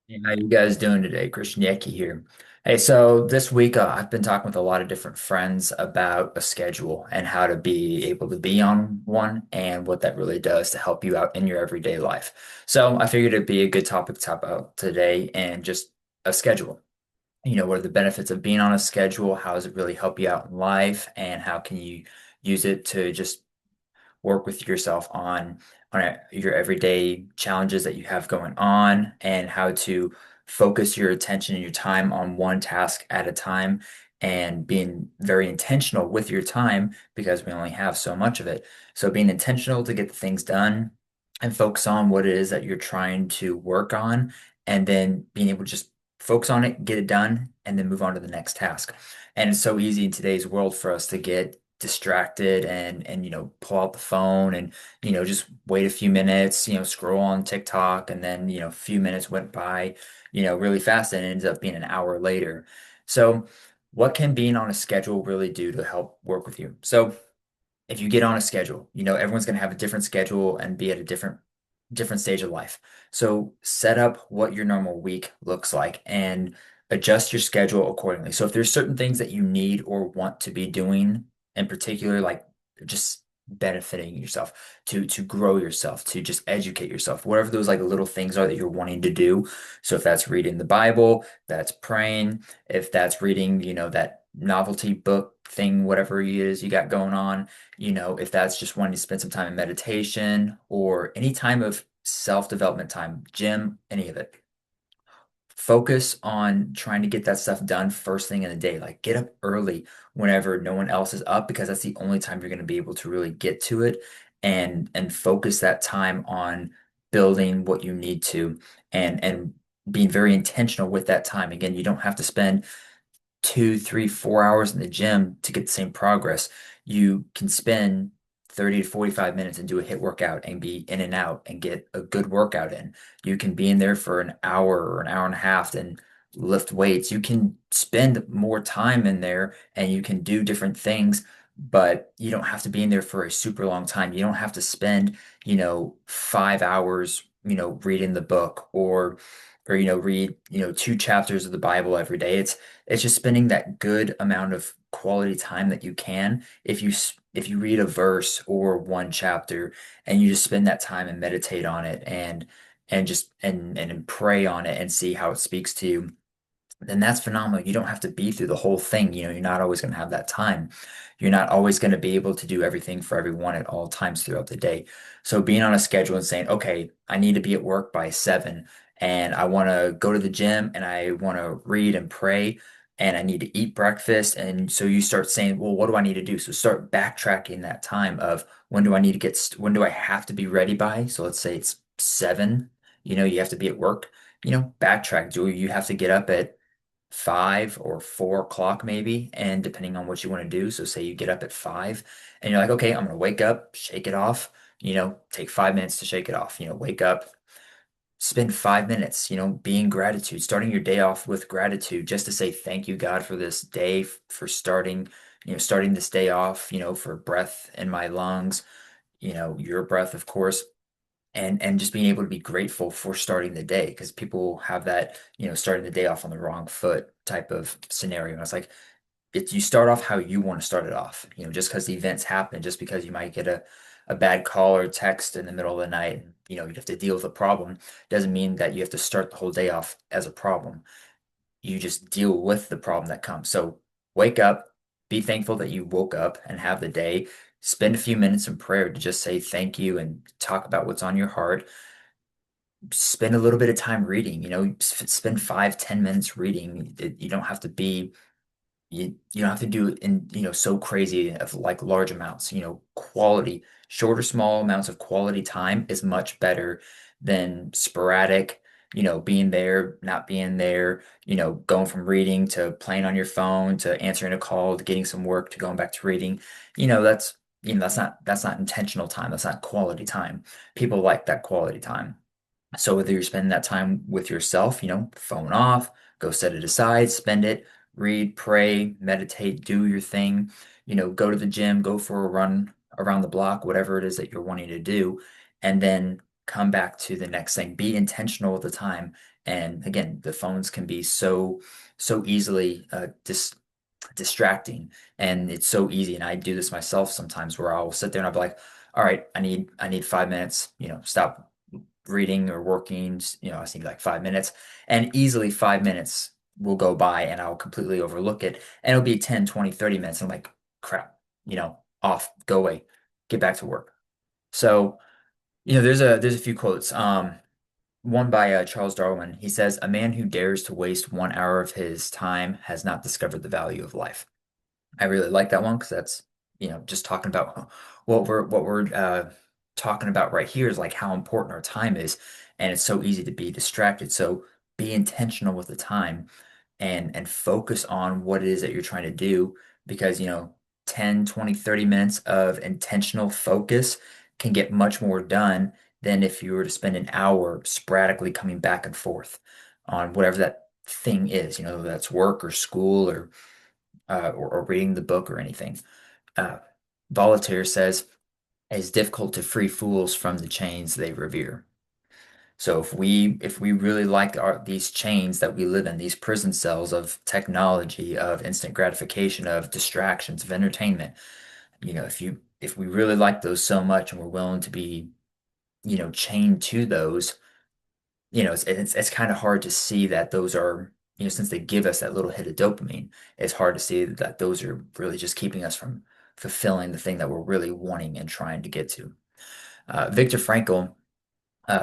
Hey, how you guys doing today? Christian Yeki here. Hey, so this week I've been talking with a lot of different friends about a schedule and how to be able to be on one and what that really does to help you out in your everyday life. So I figured it'd be a good topic to talk about today and just a schedule. What are the benefits of being on a schedule? How does it really help you out in life? And how can you use it to just work with yourself on your everyday challenges that you have going on and how to focus your attention and your time on one task at a time and being very intentional with your time because we only have so much of it. So being intentional to get the things done and focus on what it is that you're trying to work on and then being able to just focus on it, get it done, and then move on to the next task. And it's so easy in today's world for us to get distracted and pull out the phone and just wait a few minutes, scroll on TikTok, and then a few minutes went by really fast and it ends up being an hour later. So what can being on a schedule really do to help work with you? So if you get on a schedule, everyone's going to have a different schedule and be at a different stage of life. So set up what your normal week looks like and adjust your schedule accordingly. So if there's certain things that you need or want to be doing in particular, like just benefiting yourself, to grow yourself, to just educate yourself, whatever those like little things are that you're wanting to do. So if that's reading the Bible, that's praying, if that's reading, that novelty book thing, whatever it is you got going on, if that's just wanting to spend some time in meditation or any time of self-development time, gym, any of it. Focus on trying to get that stuff done first thing in the day. Like get up early whenever no one else is up because that's the only time you're going to be able to really get to it and focus that time on building what you need to and being very intentional with that time. Again, you don't have to spend 2, 3, 4 hours in the gym to get the same progress. You can spend 30 to 45 minutes and do a hit workout and be in and out and get a good workout in. You can be in there for an hour or an hour and a half and lift weights. You can spend more time in there and you can do different things, but you don't have to be in there for a super long time. You don't have to spend, 5 hours, reading the book or read, two chapters of the Bible every day. It's just spending that good amount of quality time that you can. If you read a verse or one chapter and you just spend that time and meditate on it and just and pray on it and see how it speaks to you, then that's phenomenal. You don't have to be through the whole thing. You're not always going to have that time. You're not always going to be able to do everything for everyone at all times throughout the day. So being on a schedule and saying, okay, I need to be at work by 7 and I want to go to the gym and I want to read and pray and I need to eat breakfast. And so you start saying, well, what do I need to do? So start backtracking that time of when do I have to be ready by? So let's say it's 7, you have to be at work, backtrack. Do you have to get up at 5 or 4 o'clock maybe, and depending on what you want to do. So say you get up at 5 and you're like, okay, I'm gonna wake up, shake it off, take 5 minutes to shake it off, wake up, spend 5 minutes, being gratitude, starting your day off with gratitude, just to say thank you, God, for this day, for starting this day off, for breath in my lungs, your breath, of course, and just being able to be grateful for starting the day because people have that starting the day off on the wrong foot type of scenario. And it's like you start off how you want to start it off, just because the events happen, just because you might get a bad call or text in the middle of the night and you have to deal with a problem doesn't mean that you have to start the whole day off as a problem. You just deal with the problem that comes. So wake up, be thankful that you woke up and have the day. Spend a few minutes in prayer to just say thank you and talk about what's on your heart. Spend a little bit of time reading, spend 5, 10 minutes reading. You don't have to be you don't have to do it in, so crazy of like large amounts, quality, shorter, small amounts of quality time is much better than sporadic, being there, not being there, going from reading to playing on your phone to answering a call to getting some work to going back to reading. That's, that's not intentional time. That's not quality time. People like that quality time. So whether you're spending that time with yourself, phone off, go set it aside, spend it, read, pray, meditate, do your thing, go to the gym, go for a run around the block, whatever it is that you're wanting to do, and then come back to the next thing. Be intentional with the time. And again, the phones can be so easily distracting, and it's so easy. And I do this myself sometimes, where I'll sit there and I'll be like, all right, I need 5 minutes, stop reading or working, I just need like 5 minutes, and easily 5 minutes will go by and I'll completely overlook it. And it'll be 10, 20, 30 minutes. And I'm like, crap, off, go away, get back to work. So, there's a few quotes. One by Charles Darwin. He says, "A man who dares to waste 1 hour of his time has not discovered the value of life." I really like that one because that's, just talking about what we're talking about right here is like how important our time is, and it's so easy to be distracted. So be intentional with the time and focus on what it is that you're trying to do, because 10, 20, 30 minutes of intentional focus can get much more done than if you were to spend an hour sporadically coming back and forth on whatever that thing is, whether that's work or school or reading the book or anything. Uh, Voltaire says, "It's difficult to free fools from the chains they revere." So if we really like these chains that we live in, these prison cells of technology, of instant gratification, of distractions, of entertainment, if we really like those so much and we're willing to be, chained to those, it's kind of hard to see that those are, since they give us that little hit of dopamine, it's hard to see that those are really just keeping us from fulfilling the thing that we're really wanting and trying to get to. Viktor Frankl,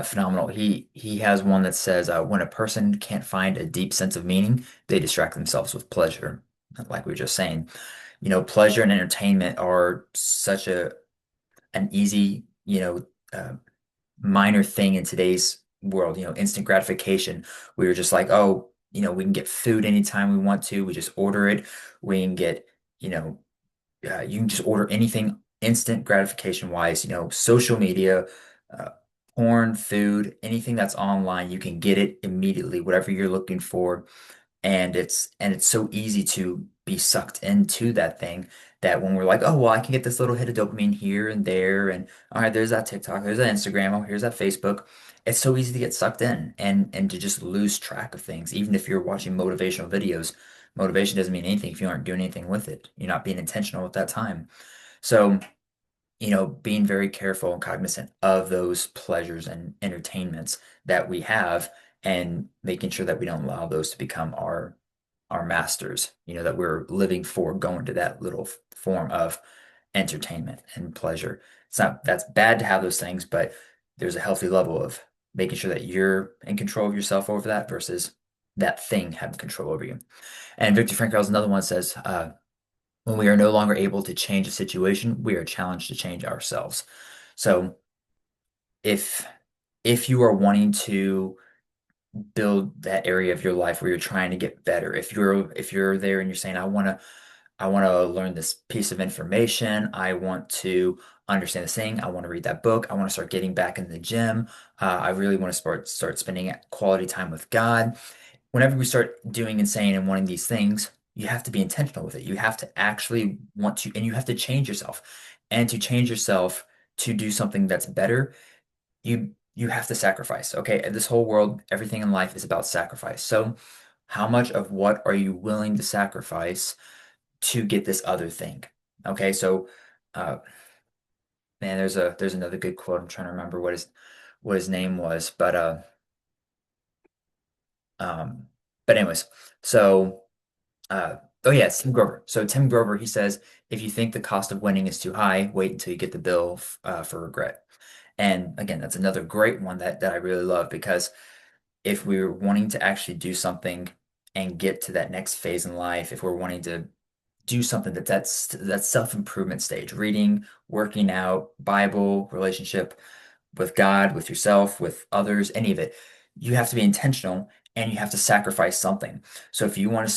phenomenal. He has one that says, when a person can't find a deep sense of meaning, they distract themselves with pleasure. Like we were just saying, pleasure and entertainment are such an easy, minor thing in today's world, instant gratification. We were just like, oh, we can get food anytime we want to. We just order it. We can get, you know, you can just order anything instant gratification wise, social media, uh, porn, food, anything that's online, you can get it immediately, whatever you're looking for. And it's so easy to be sucked into that thing, that when we're like, oh well, I can get this little hit of dopamine here and there, and all right, there's that TikTok, there's that Instagram, oh here's that Facebook. It's so easy to get sucked in and to just lose track of things. Even if you're watching motivational videos, motivation doesn't mean anything if you aren't doing anything with it. You're not being intentional with that time. So being very careful and cognizant of those pleasures and entertainments that we have, and making sure that we don't allow those to become our masters, that we're living for going to that little form of entertainment and pleasure. It's not that's bad to have those things, but there's a healthy level of making sure that you're in control of yourself over that versus that thing having control over you. And Viktor Frankl is another one that says, when we are no longer able to change a situation, we are challenged to change ourselves. So if if you are wanting to build that area of your life where you're trying to get better, if you're there and you're saying, I want to learn this piece of information, I want to understand this thing, I want to read that book, I want to start getting back in the gym, I really want to start spending quality time with God. Whenever we start doing and saying and wanting these things, you have to be intentional with it. You have to actually want to, and you have to change yourself. And to change yourself to do something that's better, you have to sacrifice. Okay, this whole world, everything in life is about sacrifice. So, how much of what are you willing to sacrifice to get this other thing? Okay, so uh man, there's another good quote. I'm trying to remember what his name was, um but anyways, so oh yeah, it's Tim Grover. So Tim Grover, he says, if you think the cost of winning is too high, wait until you get the bill for regret. And again, that's another great one that I really love, because if we're wanting to actually do something and get to that next phase in life, if we're wanting to do something that self-improvement stage, reading, working out, Bible, relationship with God, with yourself, with others, any of it, you have to be intentional and you have to sacrifice something. So if you're wanting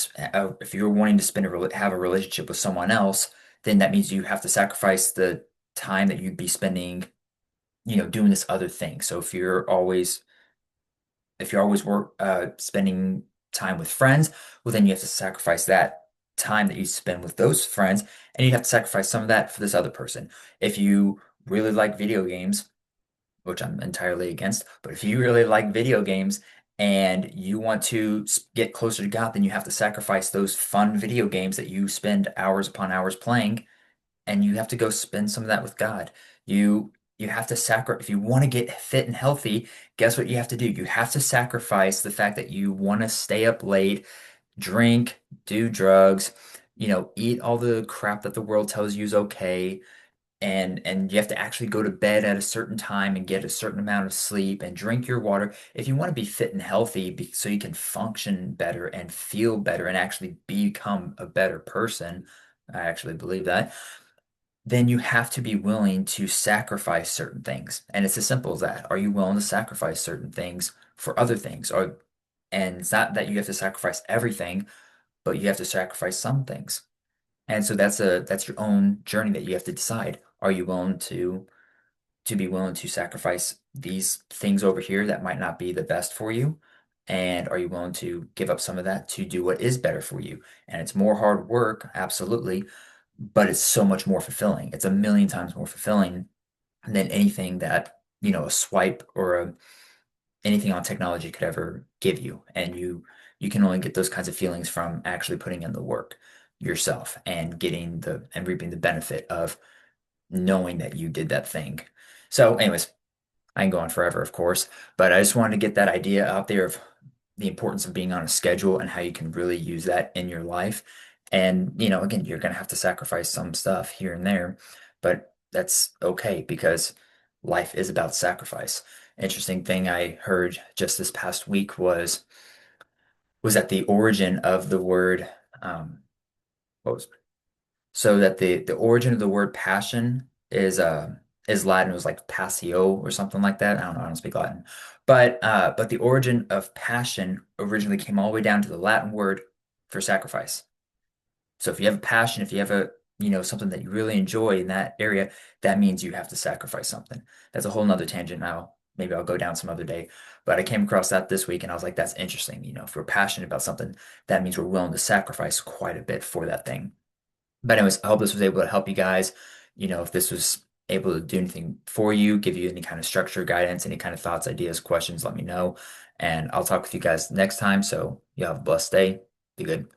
to have a relationship with someone else, then that means you have to sacrifice the time that you'd be spending, doing this other thing. So if you're always spending time with friends, well, then you have to sacrifice that time that you spend with those friends, and you have to sacrifice some of that for this other person. If you really like video games, which I'm entirely against. But if you really like video games and you want to get closer to God, then you have to sacrifice those fun video games that you spend hours upon hours playing, and you have to go spend some of that with God. You have to sacrifice if you want to get fit and healthy. Guess what you have to do? You have to sacrifice the fact that you want to stay up late, drink, do drugs, eat all the crap that the world tells you is okay, and you have to actually go to bed at a certain time and get a certain amount of sleep and drink your water if you want to be fit and healthy so you can function better and feel better and actually become a better person. I actually believe that. Then you have to be willing to sacrifice certain things. And it's as simple as that. Are you willing to sacrifice certain things for other things? And it's not that you have to sacrifice everything, but you have to sacrifice some things. And so that's your own journey that you have to decide. Are you willing to be willing to sacrifice these things over here that might not be the best for you? And are you willing to give up some of that to do what is better for you? And it's more hard work, absolutely, but it's so much more fulfilling. It's a million times more fulfilling than anything that, a swipe or anything on technology could ever give you. And you can only get those kinds of feelings from actually putting in the work yourself and getting the and reaping the benefit of knowing that you did that thing. So, anyways, I can go on forever, of course, but I just wanted to get that idea out there of the importance of being on a schedule and how you can really use that in your life. And, again, you're going to have to sacrifice some stuff here and there, but that's okay because life is about sacrifice. Interesting thing I heard just this past week was that the origin of the word, what was so that the origin of the word passion is Latin. It was like passio or something like that. I don't know. I don't speak Latin, but the origin of passion originally came all the way down to the Latin word for sacrifice. So if you have a passion, if you have something that you really enjoy in that area, that means you have to sacrifice something. That's a whole nother tangent now. Maybe I'll go down some other day. But I came across that this week and I was like, that's interesting. If we're passionate about something, that means we're willing to sacrifice quite a bit for that thing. But anyways, I hope this was able to help you guys. If this was able to do anything for you, give you any kind of structure, guidance, any kind of thoughts, ideas, questions, let me know. And I'll talk with you guys next time. So you have a blessed day. Be good.